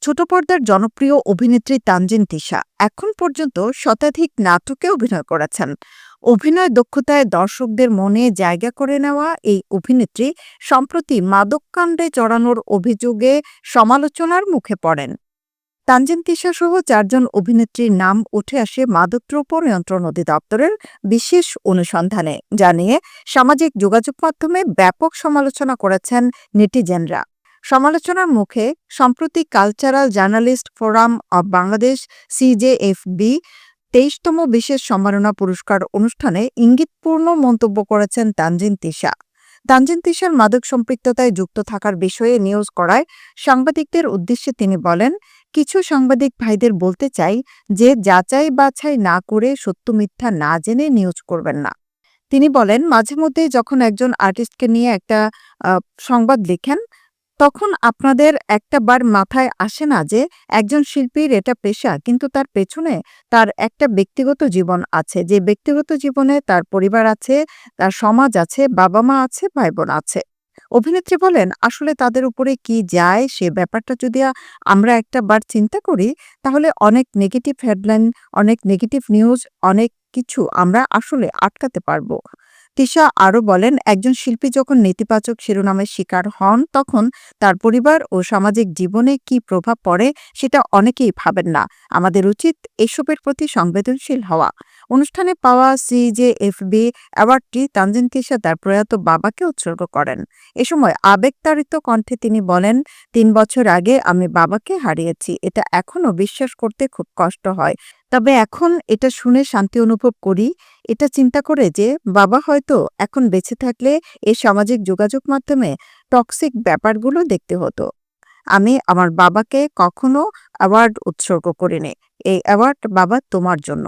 ছোট পর্দার জনপ্রিয় অভিনেত্রী তানজিন তিশা এখন পর্যন্ত শতাধিক নাটকে অভিনয় করেছেন। অভিনয় দক্ষতায় দর্শকদের মনে জায়গা করে নেওয়া এই অভিনেত্রী সম্প্রতি মাদককাণ্ডে জড়ানোর অভিযোগে সমালোচনার মুখে পড়েন। তানজিন তিশা সহ ৪ জন অভিনেত্রীর নাম উঠে আসে মাদকদ্রব্য নিয়ন্ত্রণ অধিদপ্তরের বিশেষ অনুসন্ধানে, যা নিয়ে সামাজিক যোগাযোগ মাধ্যমে ব্যাপক সমালোচনা করেছেন নেটিজেনরা। সমালোচনার মুখে সম্প্রতি cultural journalist forum of Bangladesh CJFB ২৩তম বিশেষ সম্মাননা পুরস্কার অনুষ্ঠানে ইঙ্গিতপূর্ণ মন্তব্য করেছেন তানজিন তিশা। তানজিন তিশার মাদক সম্পৃক্ততায় যুক্ত থাকার বিষয়ে নিউজ করায় সাংবাদিকদের উদ্দেশ্যে তিনি বলেন, কিছু সাংবাদিক ভাইদের বলতে চাই যে যাচাই বাছাই না করে সত্য মিথ্যা না জেনে নিউজ করবেন না। তিনি বলেন, মাঝে মধ্যে যখন একজন আর্টিস্টকে নিয়ে একটা সংবাদ লিখেন, তখন আপনাদের একটা বার মাথায় আসে না যে একজন শিল্পীর এটা পেশা, কিন্তু তার পেছনে তার একটা ব্যক্তিগত জীবন আছে, যে ব্যক্তিগত জীবনে তার পরিবার আছে, তার সমাজ আছে, বাবা মা আছে, ভাই বোন আছে। অভিনেত্রী বলেন, আসলে তাদের উপরে কি যায় সে ব্যাপারটা যদি আমরা একটা বার চিন্তা করি, তাহলে অনেক নেগেটিভ হেডলাইন, অনেক নেগেটিভ নিউজ, অনেক কিছু আমরা আসলে আটকাতে পারবো। তিশা আরও বলেন, একজন শিল্পী যখন নেতিবাচক শিরোনামের শিকার হন, তখন তার পরিবার ও সামাজিক জীবনে কি প্রভাব পড়ে সেটা অনেকেই ভাবেন না। আমাদের উচিত এসবের প্রতি সংবেদনশীল হওয়া। অনুষ্ঠানে পাওয়া সিজেএফবি অ্যাওয়ার্ডটি তানজিন তিশা তার প্রয়াত বাবাকে উৎসর্গ করেন। এ সময় আবেগতাড়িত কণ্ঠে তিনি বলেন, ৩ বছর আগে আমি বাবাকে হারিয়েছি। এটা এখনো বিশ্বাস করতে খুব কষ্ট হয়। তবে এখন এটা শুনে শান্তি অনুভব করি, এটা চিন্তা করে যে বাবা হয়তো এখন বেঁচে থাকলে এই সামাজিক যোগাযোগ মাধ্যমে টক্সিক ব্যাপারগুলো দেখতে হতো। আমি আমার বাবাকে কখনো অ্যাওয়ার্ড উৎসর্গ করিনি। এই অ্যাওয়ার্ড বাবা তোমার জন্য।